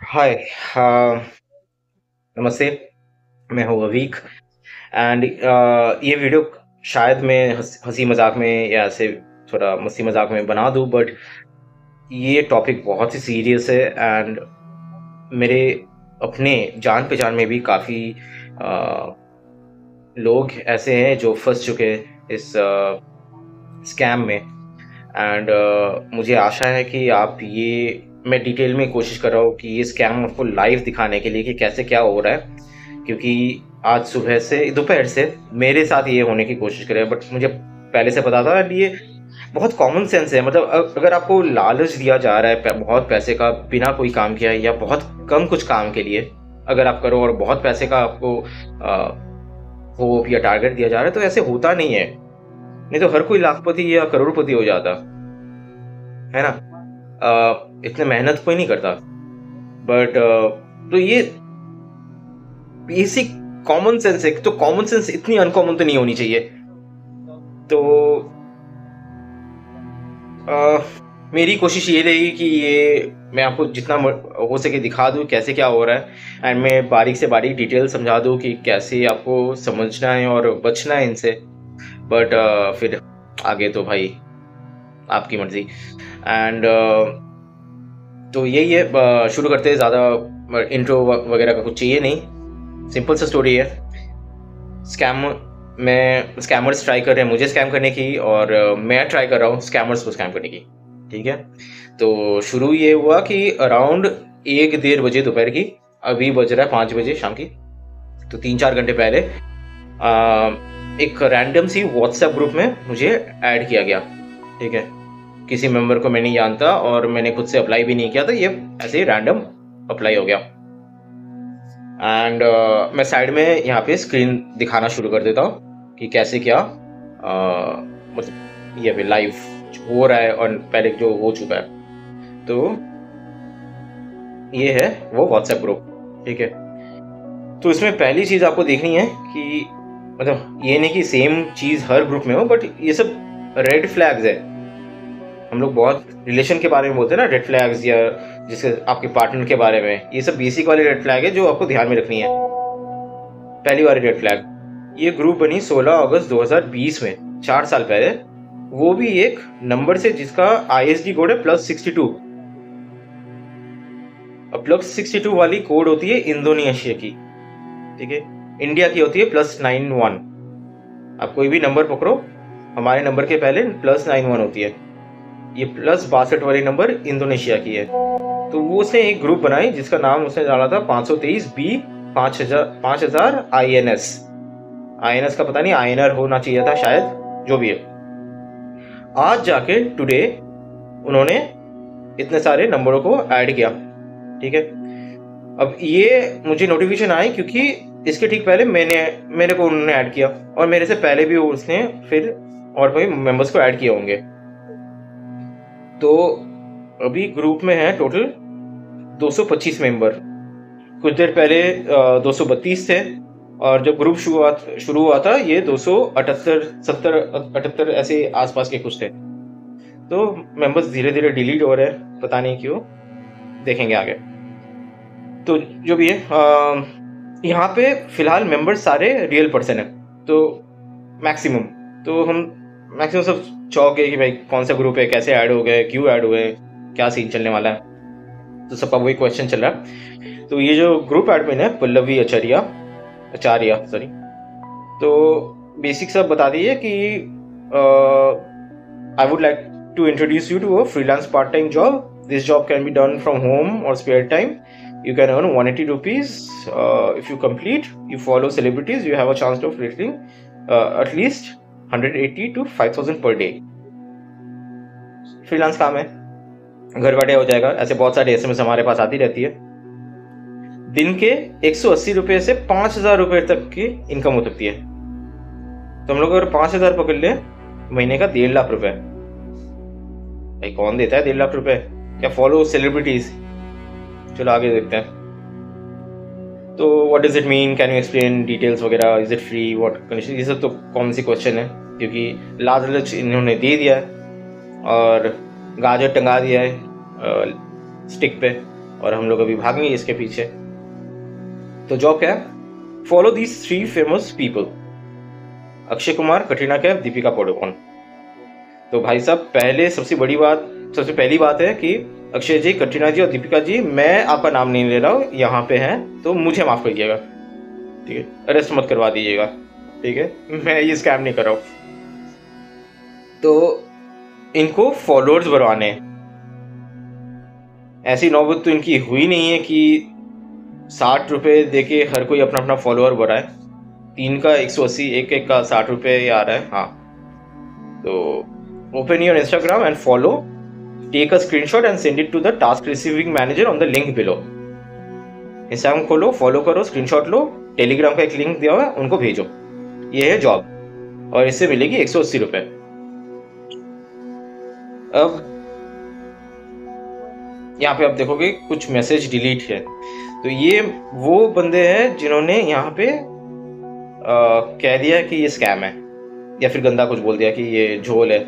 हाय। अ, नमस्ते। मैं हूँ अवीक एंड ये वीडियो शायद मैं हंसी मजाक में या ऐसे थोड़ा मस्ती मजाक में बना दूँ, बट ये टॉपिक बहुत ही सीरियस है एंड मेरे अपने जान पहचान में भी काफ़ी लोग ऐसे हैं जो फंस चुके हैं इस स्कैम में। एंड मुझे आशा है कि आप ये मैं डिटेल में कोशिश कर रहा हूँ कि ये स्कैम आपको लाइव दिखाने के लिए कि कैसे क्या हो रहा है, क्योंकि आज सुबह से दोपहर से मेरे साथ ये होने की कोशिश करे, बट मुझे पहले से पता था। एंड ये बहुत कॉमन सेंस है, मतलब अगर आपको लालच दिया जा रहा है बहुत पैसे का बिना कोई काम किया या बहुत कम कुछ काम के लिए अगर आप करो और बहुत पैसे का आपको होप या टारगेट दिया जा रहा है, तो ऐसे होता नहीं है। नहीं तो हर कोई लाखपति या करोड़पति हो जाता है ना। इतने मेहनत कोई नहीं करता, बट तो ये बेसिक कॉमन सेंस है। तो कॉमन सेंस इतनी अनकॉमन तो नहीं होनी चाहिए। तो मेरी कोशिश ये रहेगी कि ये मैं आपको जितना हो सके दिखा दूँ कैसे क्या हो रहा है, एंड मैं बारीक से बारीक डिटेल समझा दूँ कि कैसे आपको समझना है और बचना है इनसे। बट फिर आगे तो भाई आपकी मर्जी। एंड तो यही है। शुरू करते हैं। ज़्यादा इंट्रो वगैरह का कुछ चाहिए नहीं, सिंपल सा स्टोरी है। स्कैम में स्कैमर्स ट्राई कर रहे हैं मुझे स्कैम करने की, और मैं ट्राई कर रहा हूँ स्कैमर्स को स्कैम करने की। ठीक है। तो शुरू ये हुआ कि अराउंड 1-1:30 बजे दोपहर की, अभी बज रहा है 5 बजे शाम की, तो 3-4 घंटे पहले एक रैंडम सी व्हाट्सएप ग्रुप में मुझे ऐड किया गया। ठीक है। किसी मेंबर को मैं नहीं जानता और मैंने खुद से अप्लाई भी नहीं किया था, ये ऐसे ही रैंडम अप्लाई हो गया। एंड मैं साइड में यहाँ पे स्क्रीन दिखाना शुरू कर देता हूँ कि कैसे क्या मतलब ये अभी लाइव हो रहा है और पहले जो हो चुका है। तो ये है वो व्हाट्सएप ग्रुप। ठीक है। तो इसमें पहली चीज़ आपको देखनी है कि मतलब ये नहीं कि सेम चीज़ हर ग्रुप में हो, बट ये सब रेड फ्लैग्स है। हम लोग बहुत रिलेशन के बारे में बोलते हैं ना, रेड फ्लैग्स, या जिसके आपके पार्टनर के बारे में, ये सब बेसिक वाली रेड फ्लैग है जो आपको ध्यान में रखनी है। पहली वाली रेड फ्लैग, ये ग्रुप बनी 16 अगस्त 2020 में, 4 साल पहले। वो भी एक नंबर से जिसका ISD कोड है +62। अब +62 वाली कोड होती है इंडोनेशिया की। ठीक है। इंडिया की होती है +91। आप कोई भी नंबर पकड़ो, हमारे नंबर के पहले +91 होती है। ये +62 वाली नंबर इंडोनेशिया की है। तो वो उसने एक ग्रुप बनाई जिसका नाम उसने डाला था 523B 5000 INS। INS का पता नहीं, आयनर होना चाहिए था शायद, जो भी है। आज जाके टुडे उन्होंने इतने सारे नंबरों को ऐड किया। ठीक है। अब ये मुझे नोटिफिकेशन आई क्योंकि इसके ठीक पहले मेरे को उन्होंने ऐड किया, और मेरे से पहले भी उसने फिर और कोई मेंबर्स को ऐड किए होंगे। तो अभी ग्रुप में है टोटल 225 मेंबर। कुछ देर पहले 232 थे, और जब ग्रुप शुरू हुआ था ये 278 70 78 ऐसे आसपास के कुछ थे। तो मेंबर्स धीरे धीरे डिलीट हो रहे हैं, पता नहीं क्यों, देखेंगे आगे। तो जो भी है, यहाँ पे फिलहाल मेंबर्स सारे रियल पर्सन है, तो मैक्सिमम तो हम मैक्सिमम सब चौक है कि भाई कौन सा ग्रुप है, कैसे ऐड हो गए, क्यों ऐड हुए, क्या सीन चलने वाला है। तो सबका वही क्वेश्चन चल रहा है। तो ये जो ग्रुप एडमिन है पल्लवी आचार्य सॉरी, तो बेसिक सब बता दीजिए कि I would like to introduce you to a freelance part time job. This job can be done from home or spare time. You can earn 180 rupees. If you complete, you follow celebrities, you have a chance of reaching at least 180 to 5,000 per day. Freelance काम है, घर बैठे हो जाएगा। ऐसे बहुत सारे SMS हमारे पास आती रहती है। दिन के 180 रुपये से 5,000 रुपये तक की इनकम हो सकती है। तो हम लोग अगर 5,000 पकड़ ले, महीने का 1.5 लाख रुपए। भाई कौन देता है 1.5 लाख रुपए? क्या फॉलो सेलिब्रिटीज? चलो आगे देखते हैं। तो what does it mean, can you explain details वगैरह, is it free, what condition, ये सब तो कॉमन सी क्वेश्चन है, क्योंकि लालच इन्होंने दे दिया है और गाजर टंगा दिया है स्टिक पे। और हम लोग अभी भागेंगे इसके पीछे। तो जॉब क्या है? Follow these 3 famous people, Akshay Kumar, Katrina Kaif, Deepika Padukone. तो भाई साहब सबसे पहली बात है कि अक्षय जी, कटरीना जी और दीपिका जी, मैं आपका नाम नहीं ले रहा हूँ, यहाँ पे हैं तो मुझे माफ करिएगा, ठीक है? अरेस्ट मत करवा दीजिएगा, ठीक है? मैं ये स्कैम नहीं कर रहा हूँ। तो इनको फॉलोअर्स बढ़वाने, ऐसी नौबत तो इनकी हुई नहीं है कि 60 रुपये दे के हर कोई अपना अपना फॉलोअर बढ़ाए। 3 का 180, एक का 60 रुपये आ रहा है। हाँ, तो open your Instagram and follow, take a screenshot and send it to the task receiving manager on the link below. Instagram खोलो, फॉलो करो, स्क्रीनशॉट लो, टेलीग्राम का एक लिंक दिया हुआ है, उनको भेजो। ये है जॉब और इससे मिलेगी 180 रुपये। अब यहाँ पे आप देखोगे कुछ मैसेज डिलीट है, तो ये वो बंदे हैं जिन्होंने यहाँ पे कह दिया कि ये स्कैम है या फिर गंदा कुछ बोल दिया कि ये झोल है,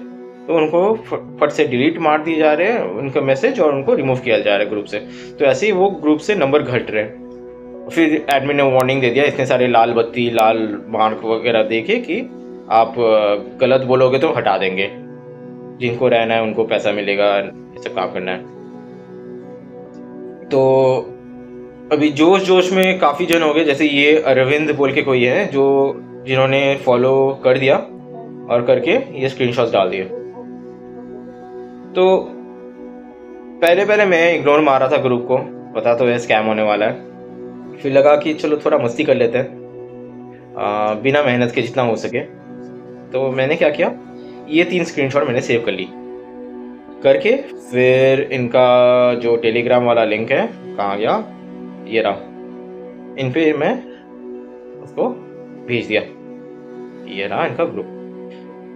तो उनको फट से डिलीट मार दिए जा रहे हैं उनका मैसेज और उनको रिमूव किया जा रहा है ग्रुप से। तो ऐसे ही वो ग्रुप से नंबर घट रहे हैं। फिर एडमिन ने वार्निंग दे दिया, इतने सारे लाल बत्ती, लाल मार्क वगैरह देखे कि आप गलत बोलोगे तो हटा देंगे, जिनको रहना है उनको पैसा मिलेगा, ये सब काम करना है। तो अभी जोश में काफ़ी जन हो गए, जैसे ये अरविंद बोल के कोई है जिन्होंने फॉलो कर दिया और करके ये स्क्रीनशॉट्स डाल दिए। तो पहले मैं इग्नोर मार रहा था ग्रुप को, पता तो है स्कैम होने वाला है। फिर लगा कि चलो थोड़ा मस्ती कर लेते हैं बिना मेहनत के जितना हो सके। तो मैंने क्या किया, ये 3 स्क्रीनशॉट मैंने सेव कर ली करके, फिर इनका जो टेलीग्राम वाला लिंक है कहाँ गया, ये रहा, इन पे मैं उसको भेज दिया। ये रहा इनका ग्रुप।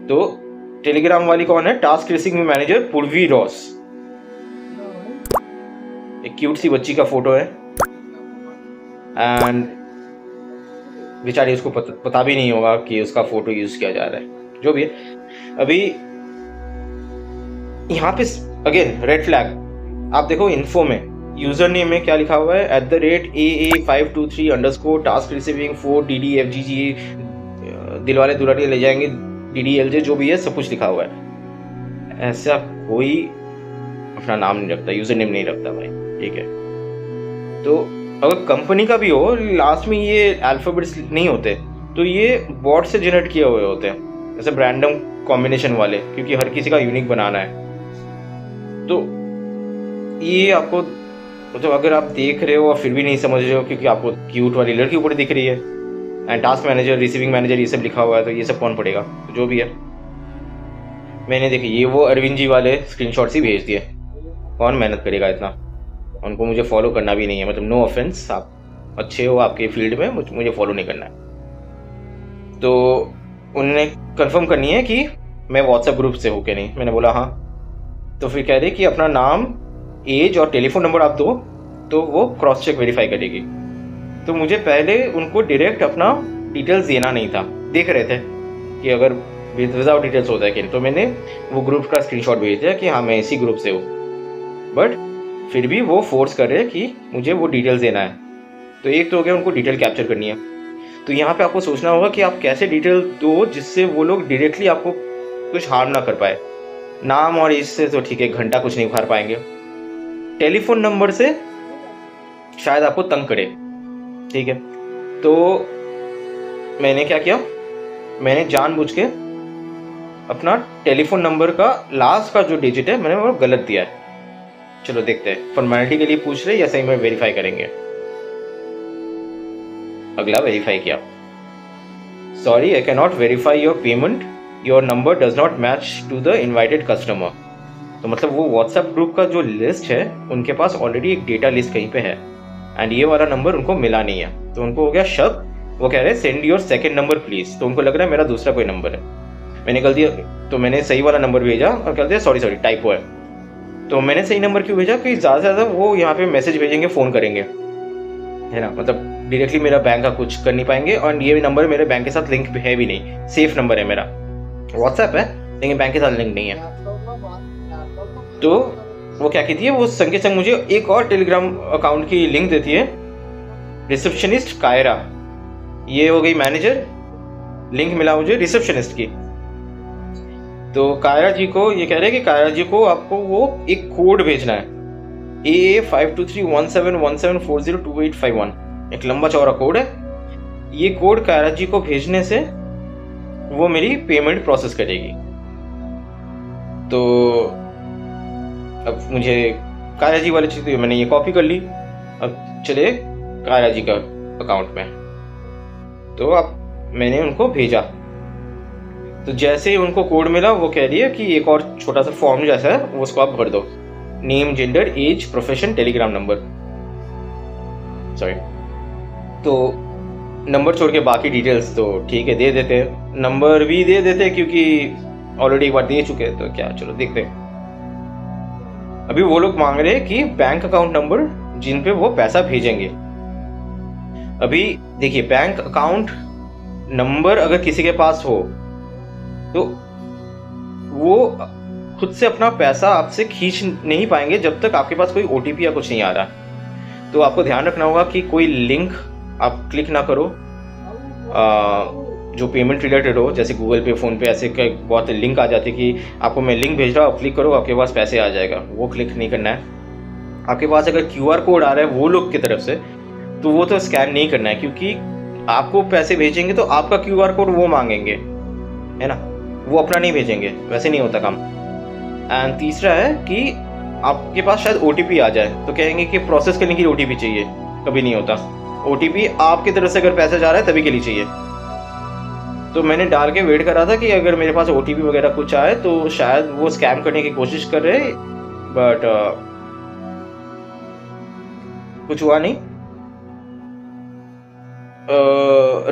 तो टेलीग्राम वाली कौन है? टास्क रिसीविंग मैनेजर पूर्वी रॉस। एक क्यूट सी बच्ची का फोटो है एंड बेचारी उसको पता भी नहीं होगा कि उसका फोटो यूज किया जा रहा है, जो भी है। अभी यहाँ पे अगेन रेड फ्लैग, आप देखो इन्फो में यूजर नेम में क्या लिखा हुआ है, @AA523_ task receiving 4 DDFGG, Dilwale Dulhania ले जाएंगे, DDLJ, जो भी है सब कुछ लिखा हुआ है। ऐसा कोई अपना नाम नहीं रखता, यूजर नेम नहीं रखता भाई, ठीक है? तो अगर कंपनी का भी हो, लास्ट में ये अल्फाबेट्स नहीं होते, तो ये बॉट से जनरेट किए हुए होते हैं, जैसे रैंडम कॉम्बिनेशन वाले, क्योंकि हर किसी का यूनिक बनाना है। तो ये आपको मतलब अगर आप देख रहे हो और फिर भी नहीं समझ रहे हो क्योंकि आपको क्यूट वाली लड़की ऊपर दिख रही है and task manager, receiving manager, ये सब लिखा हुआ है, तो ये सब कौन पड़ेगा? तो जो भी है, मैंने देखी ये वो अरविंद जी वाले स्क्रीनशॉट्स ही भेज दिए। कौन मेहनत करेगा इतना? उनको मुझे फॉलो करना भी नहीं है, मतलब नो ऑफेंस, आप अच्छे हो आपके फील्ड में, मुझे फॉलो नहीं करना है। तो उन्होंने कंफर्म करनी है कि मैं व्हाट्सएप ग्रुप से हूँ कि नहीं। मैंने बोला हाँ। तो फिर कह रही कि अपना नाम, एज और टेलीफोन नंबर आप दो, तो वो क्रॉस चेक वेरीफाई करेगी। तो मुझे पहले उनको डायरेक्ट अपना डिटेल्स देना नहीं था, देख रहे थे कि अगर विदाउट डिटेल्स होता है कि नहीं। तो मैंने वो ग्रुप का स्क्रीनशॉट भेज दिया कि हाँ मैं इसी ग्रुप से हूँ, बट फिर भी वो फोर्स कर रहे हैं कि मुझे वो डिटेल्स देना है। तो एक तो हो गया उनको डिटेल कैप्चर करनी है। तो यहाँ पे आपको सोचना होगा कि आप कैसे डिटेल दो जिससे वो लोग डायरेक्टली आपको कुछ हार्म ना कर पाए। नाम और इससे तो ठीक है, घंटा कुछ नहीं उखाड़ पाएंगे। टेलीफोन नंबर से शायद आपको तंग करे, ठीक है? तो मैंने क्या किया, मैंने जानबूझ के अपना टेलीफोन नंबर का लास्ट का जो डिजिट है मैंने वो गलत दिया है। चलो देखते हैं, फॉर्मेलिटी के लिए पूछ रहे या सही में वेरीफाई करेंगे। अगला वेरीफाई किया, sorry I can not verify your payment, your number does not match to the invited customer. तो मतलब वो व्हाट्सएप ग्रुप का जो लिस्ट है उनके पास ऑलरेडी एक डेटा लिस्ट कहीं पे है एंड ये वाला नंबर उनको मिला नहीं है। तो उनको हो गया शक, वो कह रहे हैं send your second number please. तो उनको लग रहा है मेरा दूसरा कोई नंबर है। मैंने कह दिया, तो मैंने सही वाला नंबर भेजा और कह दिया सॉरी टाइपो है। तो मैंने सही नंबर क्यों भेजा कि ज़्यादा से ज़्यादा वो यहाँ पे मैसेज भेजेंगे, फ़ोन करेंगे, है ना? मतलब डायरेक्टली मेरा बैंक का कुछ कर नहीं पाएंगे। और ये नंबर मेरे बैंक के साथ लिंक है भी नहीं, सेफ नंबर है मेरा, व्हाट्सएप है लेकिन बैंक के साथ लिंक नहीं है। तो वो क्या कहती है, वो संग के संग मुझे एक और टेलीग्राम अकाउंट की लिंक देती है, रिसेप्शनिस्ट कायरा। ये हो गई मैनेजर, लिंक मिला मुझे रिसेप्शनिस्ट की। तो कायरा जी को ये कह रहे हैं कि कायरा जी को आपको वो एक कोड भेजना है, AA52317174022851, एक लंबा चौड़ा कोड है। ये कोड कायरा जी को भेजने से वो मेरी पेमेंट प्रोसेस करेगी। तो अब मुझे कायरा जी वाली चीज़ मैंने ये कॉपी कर ली। अब चले कायरा जी का अकाउंट में, तो अब मैंने उनको भेजा। तो जैसे ही उनको कोड मिला, वो कह रही है कि एक और छोटा सा फॉर्म जैसा है, वो उसको आप भर दो, name, gender, age, profession, Telegram number, sorry. तो नंबर छोड़ के बाकी डिटेल्स तो ठीक है दे देते हैं, नंबर भी दे देते हैं क्योंकि ऑलरेडी एक बार दे चुके हैं, तो क्या, चलो देखते हैं। अभी वो लोग मांग रहे हैं कि बैंक अकाउंट नंबर जिन पे वो पैसा भेजेंगे। अभी देखिए, बैंक अकाउंट नंबर अगर किसी के पास हो तो वो खुद से अपना पैसा आपसे खींच नहीं पाएंगे जब तक आपके पास कोई OTP या कुछ नहीं आ रहा। तो आपको ध्यान रखना होगा कि कोई लिंक आप क्लिक ना करो जो पेमेंट रिलेटेड हो, जैसे गूगल पे, फ़ोन पे, ऐसे बहुत लिंक आ जाते कि आपको मैं लिंक भेज रहा हूँ, आप क्लिक करो आपके पास पैसे आ जाएगा, वो क्लिक नहीं करना है। आपके पास अगर QR कोड आ रहा है वो लोग की तरफ से, तो वो तो स्कैन नहीं करना है, क्योंकि आपको पैसे भेजेंगे तो आपका QR कोड वो मांगेंगे, है ना, वो अपना नहीं भेजेंगे, वैसे नहीं होता काम। एंड तीसरा है कि आपके पास शायद OTP आ जाए तो कहेंगे कि प्रोसेस करने के लिए OTP चाहिए, कभी नहीं होता। OTP आपकी तरफ से अगर पैसा जा रहा है तभी के लिए चाहिए। तो मैंने डाल के वेट करा था कि अगर मेरे पास OTP वगैरह कुछ आए तो शायद वो स्कैम करने की कोशिश कर रहे, बट कुछ हुआ नहीं।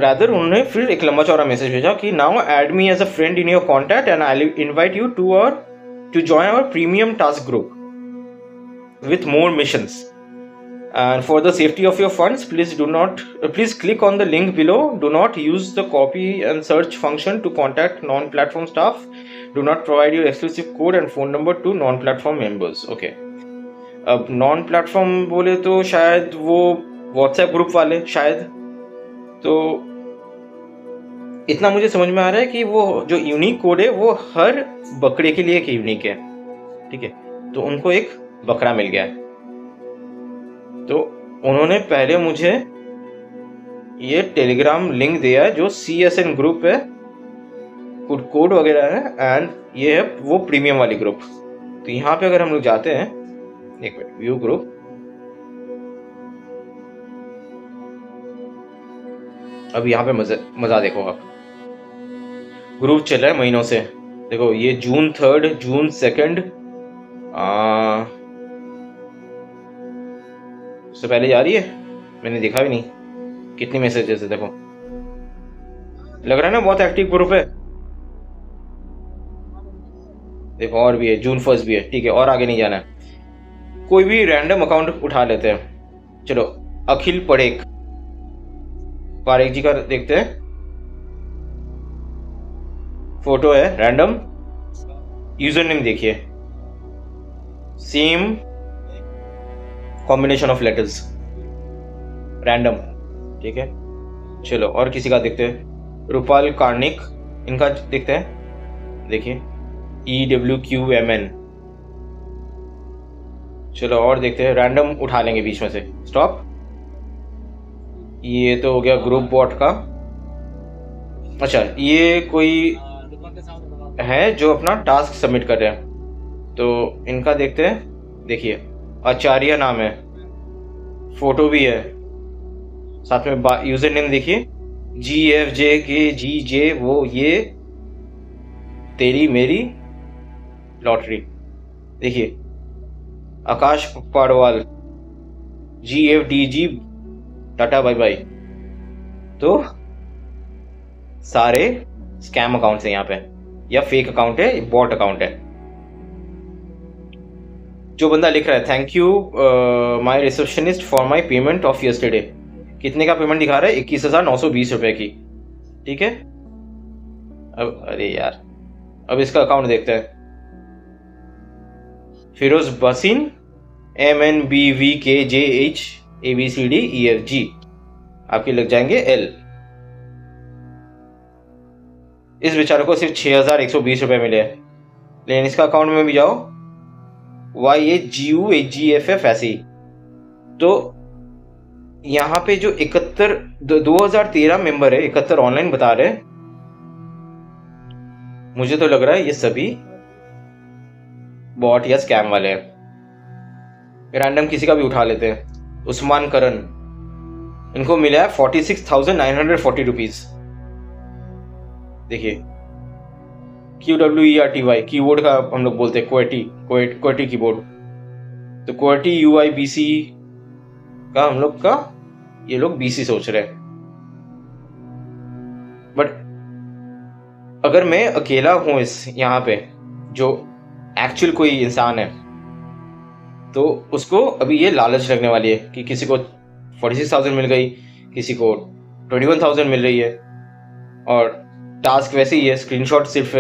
रादर उन्होंने फिर एक लंबा चौड़ा मैसेज भेजा कि now add me as a friend in your contact and I invite you to join our premium task group with more missions, and for the safety of your funds please click on the link below. Do not use the copy and search function to contact non-platform staff. Do not provide your exclusive code and phone number to non-platform members. Okay, अब non-platform बोले तो शायद वो WhatsApp group वाले, शायद। तो इतना मुझे समझ में आ रहा है कि वो जो यूनिक कोड है वो हर बकरे के लिए एक यूनिक है, ठीक है। तो उनको एक बकरा मिल गया है। तो उन्होंने पहले मुझे ये टेलीग्राम लिंक दिया है जो CSN ग्रुप है, कोड वगैरह है, एंड ये है वो प्रीमियम वाली ग्रुप। तो यहाँ पे अगर हम लोग जाते हैं, एक मिनट, व्यू ग्रुप, अब यहाँ पे मजा देखो आप। ग्रुप चल रहा है महीनों से, देखो ये June 3, June 2 उससे पहले जा रही है, मैंने देखा भी नहीं कितनी मैसेजेस है। देखो, लग रहा है ना बहुत एक्टिव ग्रुप है। देखो और भी है, June 1 भी है, ठीक है, और आगे नहीं जाना है। कोई भी रैंडम अकाउंट उठा लेते हैं। चलो अखिल पारेख जी का देखते हैं, फोटो है रैंडम, यूजर नेम देखिए, same combination of letters, random, ठीक है। चलो और किसी का देखते हैं, रूपाल कार्निक, इनका देखते हैं, देखिए EWQMN। चलो और देखते हैं, रैंडम उठा लेंगे बीच में से, स्टॉप। ये तो हो गया ग्रुप बॉट का। अच्छा, ये कोई है जो अपना टास्क सबमिट कर रहे हैं, तो इनका देखते हैं। देखिए आचार्य नाम है, फोटो भी है, साथ में यूजर नेम देखिए GFJKGJ, वो ये तेरी मेरी लॉटरी। देखिए आकाश पाड़वाल GFDG टाटा बाय बाय। तो सारे स्कैम अकाउंट्स हैं यहाँ पे, या फेक अकाउंट है, बॉट अकाउंट है। जो बंदा लिख रहा है thank you my receptionist for my payment of yesterday, कितने का पेमेंट दिखा रहा है? 21,920 रुपए की, ठीक है। अब अरे यार, अब इसका अकाउंट देखते हैं। फिरोज बसीन MNBVKJHABCDEFG आपके लग जाएंगे L। इस बेचारे को सिर्फ 6,120 रुपये मिले हैं, लेकिन इसका अकाउंट में भी जाओ YHGUHGFF ऐसे ही। तो यहाँ पे जो 2013 मेंबर है, 71 ऑनलाइन बता रहे हैं। मुझे तो लग रहा है ये सभी बॉट या स्कैम वाले हैं। रैंडम किसी का भी उठा लेते हैं। उस्मान करन, इनको मिला है 46,940 रुपीज। देखिए QWERTY कीबोर्ड का हम लोग बोलते हैं क्वेटी कीबोर्ड। तो क्वेटी UIBC का हम लोग का ये लोग BC सोच रहे हैं। बट अगर मैं अकेला हूं इस यहाँ पे जो एक्चुअल कोई इंसान है, तो उसको अभी ये लालच लगने वाली है कि किसी को 46,000 मिल गई, किसी को 21,000 मिल रही है। और टास्क वैसे ही है, स्क्रीनशॉट सिर्फ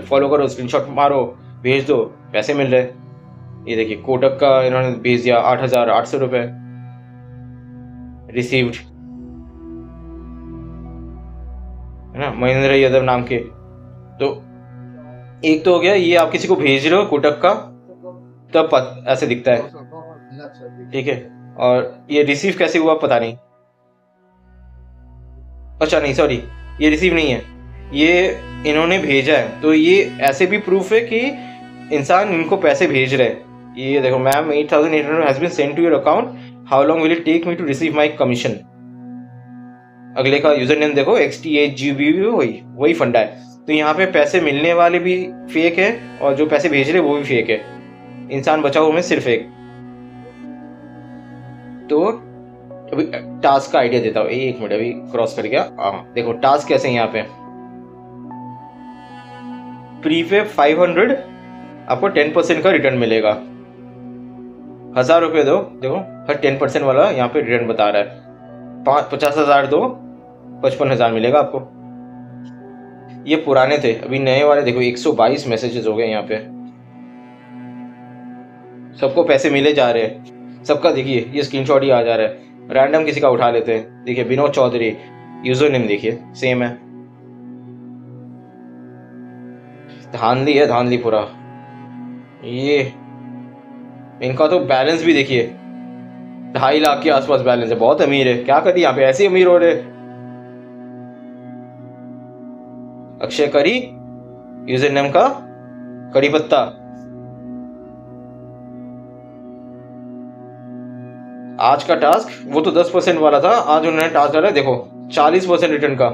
फॉलो करो, स्क्रीनशॉट मारो, भेज दो, पैसे मिल रहे। ये देखिए कोटक का इन्होंने भेज दिया 8,800 रुपये रिसीव्ड, है ना, महेंद्र यादव नाम के। तो एक तो हो गया ये, आप किसी को भेज रहे हो कोटक का, तब ऐसे दिखता है, ठीक है। और ये रिसीव कैसे हुआ पता नहीं। अच्छा नहीं, सॉरी, ये रिसीव नहीं है, ये इन्होंने भेजा है। तो ये ऐसे भी प्रूफ है कि इंसान इनको पैसे भेज रहे हैं। ये देखो, ma'am 8,800 has been send to your account, how long will it take me to receive my commission. अगले का यूजर नेम देखो XT8GB, वही फंडा है। तो यहाँ पे पैसे मिलने वाले भी फेक है और जो पैसे भेज रहे वो भी फेक है। इंसान बचा हुआ में सिर्फ एक। तो अभी टास्क का आइडिया देता हूँ, एक मिनट, अभी क्रॉस कर गया। देखो टास्क कैसे है यहाँ पे। प्रीपे 500 आपको 10% का रिटर्न मिलेगा। 1,000 रुपये दो, देखो हर 10% वाला यहाँ पे रिटर्न बता रहा है। 50,000 दो, 55,000 मिलेगा आपको। ये पुराने थे, अभी नए वाले देखो 122 मैसेजेस हो गए यहाँ पे। सबको पैसे मिले जा रहे हैं, सबका देखिए ये स्क्रीनशॉट ही आ जा रहा है। रैंडम किसी का उठा लेते हैं, देखिए विनोद चौधरी, यूजर नेम देखिए सेम है। धांधली है, धांधली पूरा। ये इनका तो बैलेंस भी देखिए 2.5 लाख के आसपास बैलेंस है, बहुत अमीर है। क्या करिए यहाँ पे, ऐसे अमीर हो रहे। अक्षय करी, यूजर नेम का करी पत्ता। आज का टास्क वो तो 10% वाला था, आज उन्होंने टास्क डाला देखो 40% रिटर्न का।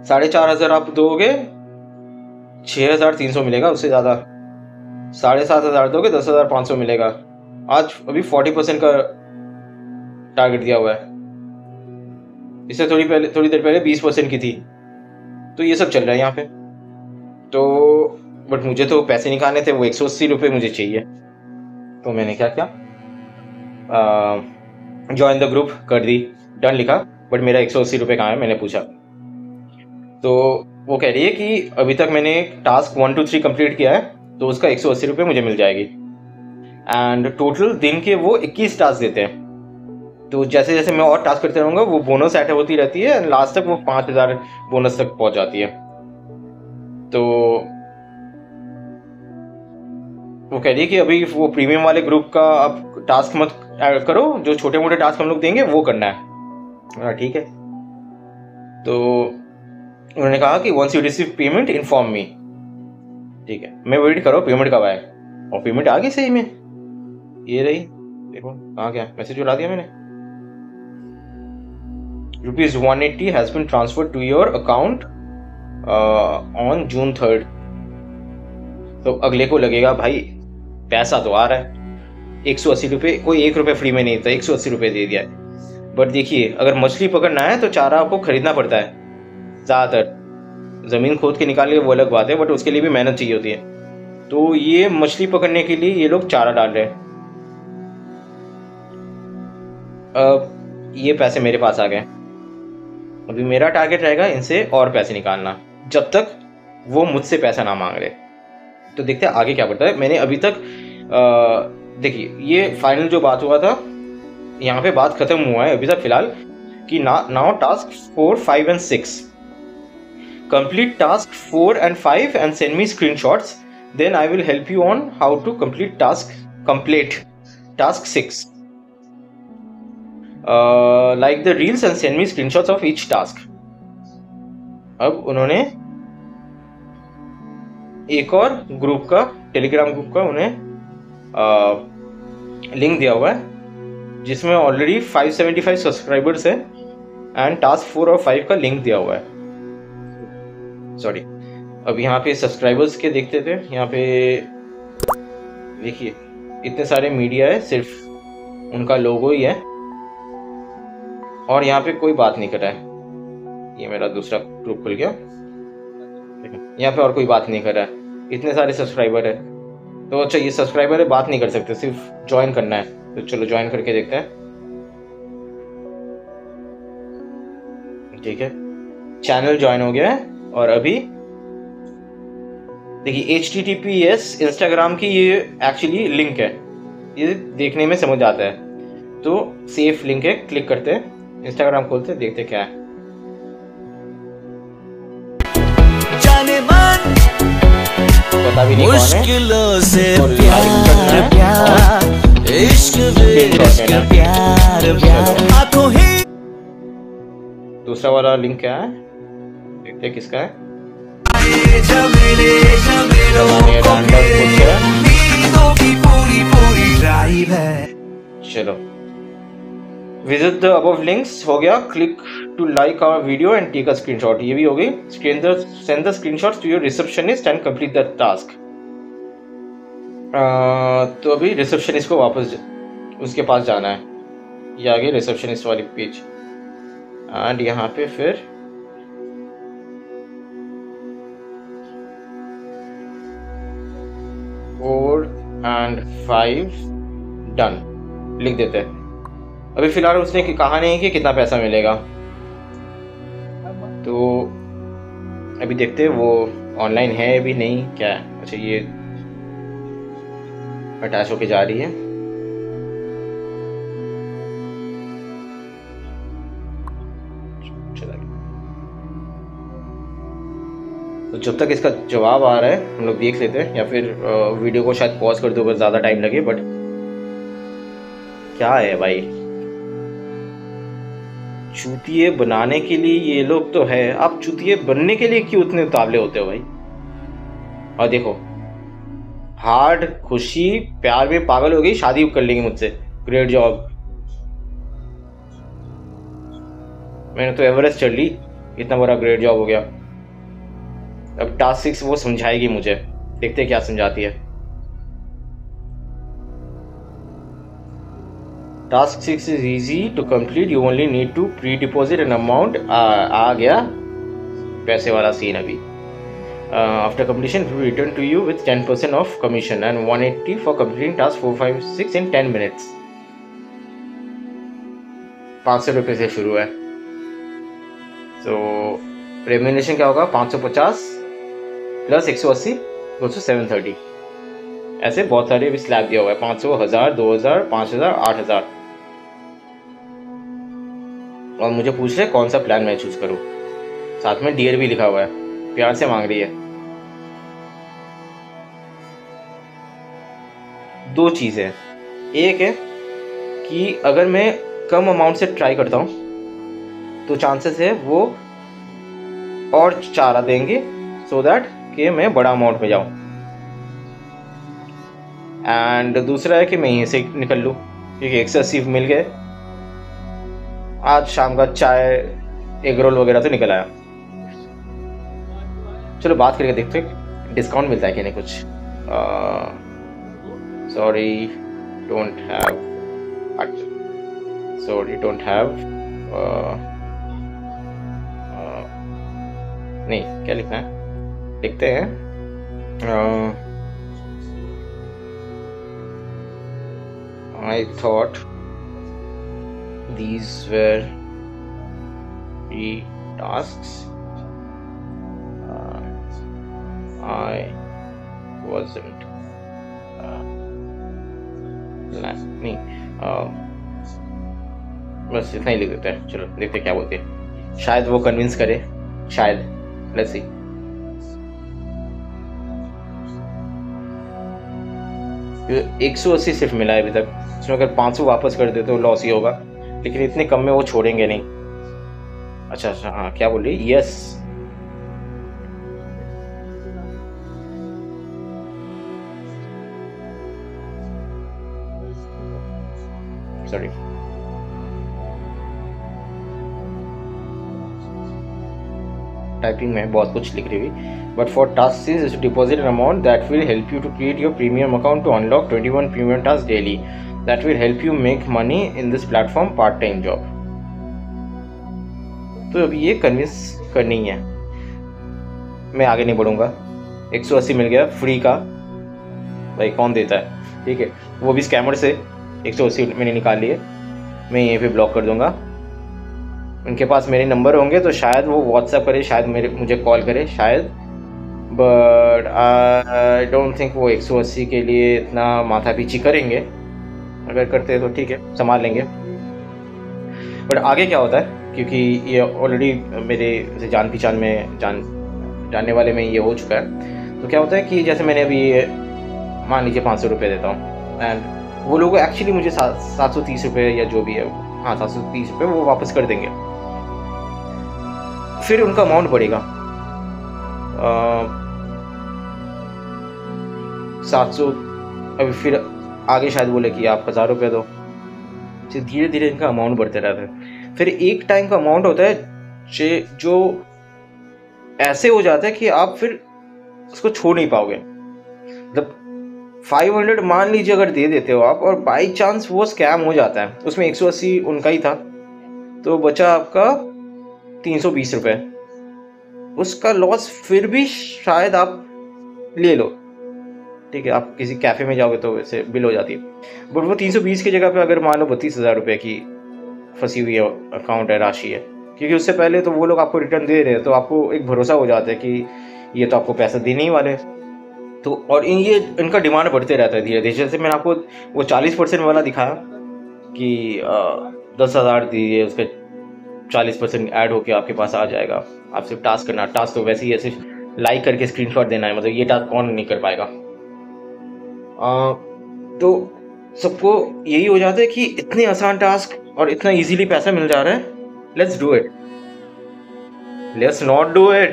4,500 आप दोगे 6,300 मिलेगा, उससे ज्यादा 7,500 दोगे 10,500 मिलेगा। आज अभी 40% का टारगेट दिया हुआ है, इससे थोड़ी देर पहले 20% की थी। तो ये सब चल रहा है यहाँ पे। तो बट मुझे तो पैसे निकालने थे, वो 180 रुपये मुझे चाहिए। तो मैंने क्या किया, ज्वाइन द ग्रुप कर दी, डन लिखा। बट मेरा 180 रुपये कहाँ है मैंने पूछा। तो वो कह रही है कि अभी तक मैंने टास्क 1 to 3 कंप्लीट किया है, तो उसका 180 रुपये मुझे मिल जाएगी। एंड टोटल दिन के वो 21 टास्क देते हैं। तो जैसे जैसे मैं और टास्क करते रहूँगा वो बोनस ऐड होती रहती है, एंड लास्ट तक वो 5,000 बोनस तक पहुँच जाती है। तो वो कह रही है कि अभी वो प्रीमियम वाले ग्रुप का आप टास्क मत ऐड करो, जो छोटे मोटे टास्क हम लोग देंगे वो करना है। ठीक है। तो उन्होंने कहा कि once you receive payment inform me. ठीक है, मैं वेट करो पेमेंट कब आए। और पेमेंट आ गई सही में, ये रही देखो कहाँ गया, मैसेज उड़ा दिया मैंने। ₹180 has been transferred to your account on June 3rd। तो अगले को लगेगा भाई पैसा तो आ रहा है, 180 रुपये, कोई 1 रुपये फ्री में नहीं था, 180 रुपये दे दिया है। बट देखिए अगर मछली पकड़ना है तो चारा आपको खरीदना पड़ता है ज़्यादातर। ज़मीन खोद के निकालने वो अलग बात है, बट उसके लिए भी मेहनत चाहिए होती है। तो ये मछली पकड़ने के लिए ये लोग चारा डाल रहे हैं। अब ये पैसे मेरे पास आ गए, अभी मेरा टारगेट रहेगा इनसे और पैसे निकालना, जब तक वो मुझसे पैसा ना मांग रहे। तो देखते हैं आगे क्या बढ़ता है। मैंने अभी तक देखिए ये फाइनल जो बात हुआ था यहाँ पे बात खत्म हुआ है अभी तक फिलहाल कि now task 4, 5 and 6 complete task 4 and 5 and send me screenshots, then I will help you on how to complete task 6. Like the reels and send me screenshots of each task. अब उन्होंने एक और ग्रुप का, Telegram group का उन्हें link दिया हुआ है जिसमें ऑलरेडी 575 सब्सक्राइबर्स है एंड टास्क 4 और 5 का लिंक दिया हुआ है। सॉरी, अब यहाँ पे सब्सक्राइबर्स के देखते थे। यहाँ पे देखिए इतने सारे मीडिया है, सिर्फ उनका लोगो ही है और यहाँ पे कोई बात नहीं कर रहा है। ये मेरा दूसरा ग्रुप खुल गया, यहाँ पे और कोई बात नहीं कर रहा है। इतने सारे सब्सक्राइबर है तो अच्छा ये सब्सक्राइबर है, बात नहीं कर सकते, सिर्फ ज्वाइन करना है। तो चलो ज्वाइन करके देखते हैं। ठीक है, चैनल ज्वाइन हो गया है और अभी देखिए HTTPS इंस्टाग्राम की ये एक्चुअली लिंक है, ये देखने में समझ आता है। तो सेफ लिंक है, क्लिक करते हैं, इंस्टाग्राम खोलते हैं, देखते क्या है। पता भी नहीं मुश्किलों से प्यार प्यार इश्क प्यार प्यार आंखों ही। दूसरा वाला लिंक क्या है, देखते हैं किसका है। चलो विजिट द अबव लिंक्स हो गया, click to like our video and take a screenshot, ये भी हो गई। Send the screenshots to your receptionist and complete the task. तो अभी रिसेप्शनिस्ट को वापस उसके पास जाना है, ये आ गई रिसेप्शनिस्ट वाली पेज एंड यहाँ पे फिर फोर एंड 5 डन लिख देते हैं। अभी फिलहाल उसने कहा नहीं कि कितना पैसा मिलेगा, तो अभी देखते हैं वो ऑनलाइन है भी नहीं क्या है। अच्छा ये अटैच होके जा रही है, तो जब तक इसका जवाब आ रहा है हम लोग देख लेते हैं, या फिर वीडियो को शायद पॉज कर दो अगर ज़्यादा टाइम लगे। बट क्या है भाई, चूतिए बनाने के लिए ये लोग तो है, आप चूतिए बनने के लिए क्यों इतने उतावले होते हो भाई। और देखो हार्ड खुशी प्यार में पागल हो गई, शादी कर लेंगे मुझसे, ग्रेट जॉब। मैंने तो एवरेस्ट चढ़ ली, इतना बड़ा ग्रेट जॉब हो गया। अब टास्क 6 वो समझाएगी मुझे, देखते हैं क्या समझाती है। Task 6 is easy to complete, you only need to pre deposit an amount. आ गया पैसे वाला सीन अभी। After completion we return to you with 10% of commission and 180 for completing task 4, 5, 6 in 10 minutes. 500 रुपये से शुरू है। तो रेम्यूनरेशन क्या होगा, 550 प्लस 180 200 730, ऐसे बहुत सारे भी स्लैब दिया हुआ है। 500, 1000, 2000, 5000, 8000। और मुझे पूछ रहे कौन सा प्लान मैं चूज करूं, साथ में डियर भी लिखा हुआ है, प्यार से मांग रही है। दो चीज़ें, एक है कि अगर मैं कम अमाउंट से ट्राई करता हूं तो चांसेस है वो और चारा देंगे सो दैट कि मैं बड़ा अमाउंट में जाऊं। एंड दूसरा है कि मैं यहीं से निकल लूं क्योंकि 180 मिल गए। आज शाम का चाय एग रोल वगैरह तो निकल आया। चलो बात करके देखते हैं डिस्काउंट मिलता है कि नहीं कुछ। Sorry don't have, sorry don't have, नहीं क्या लिखना है, लिखते हैं I thought these were the tasks I wasn't नहीं बस इतना ही लिख देते हैं। चलो देखते क्या बोलते हैं, शायद वो कन्विंस करे, शायद। Let's see. ये 180 सिर्फ मिला है अभी तक, इसमें अगर 500 वापस कर दे तो लॉस ही होगा, लेकिन इतने कम में वो छोड़ेंगे नहीं। अच्छा अच्छा, हाँ क्या बोल रही? Yes, sorry. टाइपिंग में बहुत कुछ लिख रही हुई। But for task is deposit an amount that will help you to create your premium account to unlock 21 premium task daily that will help you make money in this platform part time job. तो अब ये convince करनी है, मैं आगे नहीं बढ़ूंगा। 180 मिल गया free का, भाई कौन देता है, ठीक है, वो भी स्कैमर से 180 मैंने निकाल लिए। मैं यहीं पे ब्लॉक कर दूंगा। उनके पास मेरे नंबर होंगे तो शायद वो व्हाट्सएप करे, शायद मुझे कॉल करे, शायद। बट आई डोंट थिंक वो 180 के लिए इतना माथा पीछी करेंगे। अगर करते तो ठीक है, संभाल लेंगे। बट आगे क्या होता है, क्योंकि ये ऑलरेडी मेरे जान पहचान में जानने वाले में ये हो चुका है। तो क्या होता है कि जैसे मैंने अभी मान लीजिए 500 रुपये देता हूँ, एंड वो लोग एक्चुअली मुझे 730 रुपये या जो भी है, हाँ 730 रुपये वो वापस कर देंगे। फिर उनका अमाउंट बढ़ेगा 700, अभी फिर आगे शायद बोले कि आप 1000 रुपये दो। धीरे धीरे इनका अमाउंट बढ़ते रहता है। फिर एक टाइम का अमाउंट होता है जो ऐसे हो जाता है कि आप फिर उसको छोड़ नहीं पाओगे। मतलब 500 मान लीजिए अगर दे देते हो आप, और बाई चांस वो स्कैम हो जाता है, उसमें 180 उनका ही था, तो बचा आपका 320 रुपये। उसका लॉस फिर भी शायद आप ले लो, ठीक है, आप किसी कैफे में जाओगे तो वैसे बिल हो जाती है। बट वो 320 की जगह पे अगर मान लो 32,000 रुपये की फंसी हुई है अकाउंट है, राशि है, क्योंकि उससे पहले तो वो लोग आपको रिटर्न दे रहे हैं, तो आपको एक भरोसा हो जाता है कि ये तो आपको पैसा देने ही वाले। तो और ये इनका डिमांड बढ़ते रहता है धीरे धीरे। जैसे मैंने आपको वो 40% वाला दिखाया कि 10,000 दीजिए, उसके 40% ऐड होके आपके पास आ जाएगा। आप सिर्फ टास्क करना, टास्क तो वैसे ही ऐसे लाइक करके स्क्रीनशॉट देना है, मतलब ये टास्क कौन नहीं कर पाएगा। तो सबको यही हो जाता है कि इतने आसान टास्क और इतना इजीली पैसा मिल जा रहा है, let's do it, let's not do it.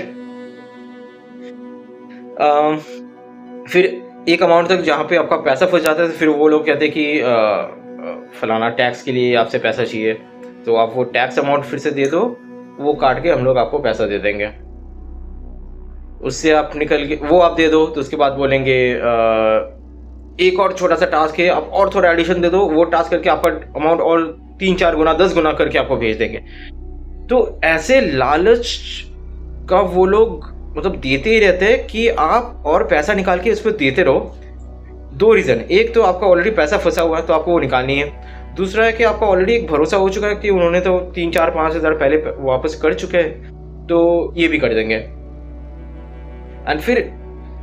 फिर एक अमाउंट तक जहाँ पे आपका पैसा फंस जाता है, फिर वो लोग कहते हैं कि फलाना टैक्स के लिए आपसे पैसा चाहिए, तो आप वो टैक्स अमाउंट फिर से दे दो, वो काट के हम लोग आपको पैसा दे देंगे। उससे आप निकल के वो आप दे दो, तो उसके बाद बोलेंगे एक और छोटा सा टास्क है, आप और थोड़ा एडिशन दे दो, वो टास्क करके आपका अमाउंट और 3-4 गुना 10 गुना करके आपको भेज देंगे। तो ऐसे लालच का वो लोग मतलब देते ही रहते हैं कि आप और पैसा निकाल के इस पर देते रहो। 2 रीज़न, एक तो आपका ऑलरेडी पैसा फंसा हुआ है तो आपको वो निकालनी है, दूसरा है कि आपका ऑलरेडी एक भरोसा हो चुका है कि उन्होंने तो 3-4-5 हज़ार पहले वापस कर चुके हैं, तो ये भी कर देंगे। एंड फिर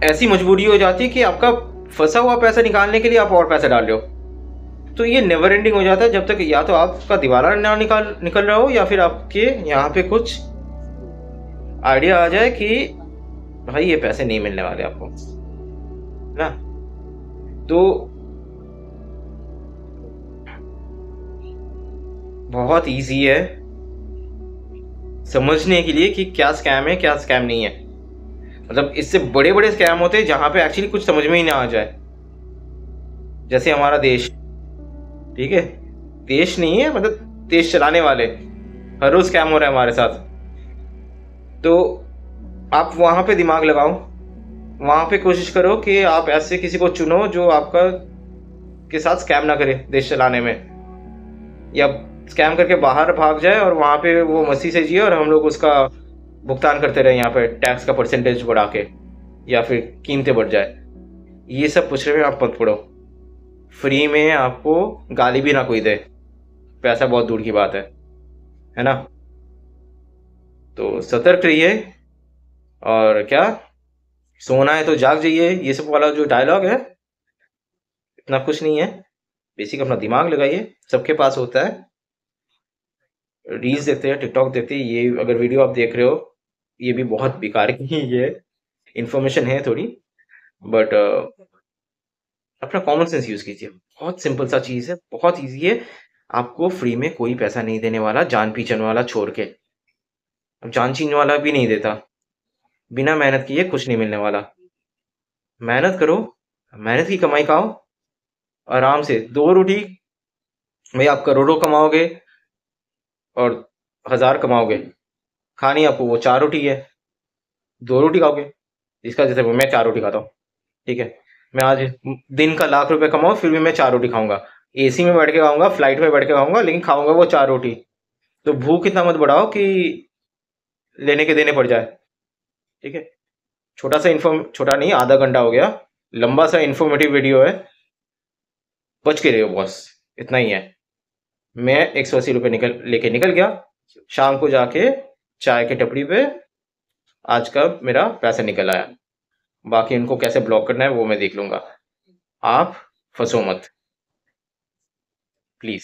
ऐसी मजबूरी हो जाती है कि आपका फंसा हुआ पैसा निकालने के लिए आप और पैसा डाल रहे हो। तो ये नेवर एंडिंग हो जाता है, जब तक या तो आपका दिवाला ना निकल रहा हो, या फिर आपके यहाँ पे कुछ आइडिया आ जाए कि भाई ये पैसे नहीं मिलने वाले आपको ना। तो बहुत इजी है समझने के लिए कि क्या स्कैम है क्या स्कैम नहीं है। मतलब इससे बड़े बड़े स्कैम होते हैं जहां पे एक्चुअली कुछ समझ में ही ना आ जाए, जैसे हमारा देश, ठीक है, देश नहीं है, मतलब देश चलाने वाले, हर रोज स्कैम हो रहा है हमारे साथ। तो आप वहां पे दिमाग लगाओ, वहां पे कोशिश करो कि आप ऐसे किसी को चुनो जो आपका के साथ स्कैम ना करे देश चलाने में, या स्कैम करके बाहर भाग जाए और वहां पे वो मस्ती से जिए और हम लोग उसका भुगतान करते रहे यहाँ पे टैक्स का परसेंटेज बढ़ा के, या फिर कीमतें बढ़ जाए। ये सब पूछ रहे में आप मत पड़ो। फ्री में आपको गाली भी ना कोई दे, पैसा बहुत दूर की बात है ना। तो सतर्क रहिए, और क्या, सोना है तो जाग जाइए, ये सब वाला जो डायलॉग है इतना कुछ नहीं है। बेसिक अपना दिमाग लगाइए, सबके पास होता है। रील्स देखते हैं, टिकटॉक देखते हैं, ये अगर वीडियो आप देख रहे हो ये भी बहुत बेकार की ही है, इंफॉर्मेशन है थोड़ी, बट अपना कॉमन सेंस यूज कीजिए। बहुत सिंपल सा चीज है, बहुत इजी है। आपको फ्री में कोई पैसा नहीं देने वाला, जान पहचान वाला छोड़ के। अब जान चीन वाला भी नहीं देता, बिना मेहनत किए कुछ नहीं मिलने वाला। मेहनत करो, मेहनत की कमाई खाओ, आराम से 2 रोटी। भाई आप करोड़ों कमाओगे और 1000 कमाओगे, खानी आपको वो 4 रोटी है, 2 रोटी खाओगे। इसका जैसे मैं 4 रोटी खाता हूँ, ठीक है। मैं आज दिन का लाख रुपए कमाऊं फिर भी मैं 4 रोटी खाऊंगा। एसी में बैठ के खाऊंगा, फ्लाइट में बैठ के खाऊंगा, लेकिन खाऊंगा वो 4 रोटी। तो भूख इतना मत बढ़ाओ कि लेने के देने पड़ जाए, ठीक है। छोटा नहीं, आधा घंटा हो गया, लंबा सा इन्फॉर्मेटिव वीडियो है, बच के रहो बॉस, इतना ही है। मैं 180 रुपये लेके निकल गया, शाम को जाके चाय के टपरी पे आज का मेरा पैसा निकल आया। बाकी इनको कैसे ब्लॉक करना है वो मैं देख लूंगा। आप फंसो मत, प्लीज।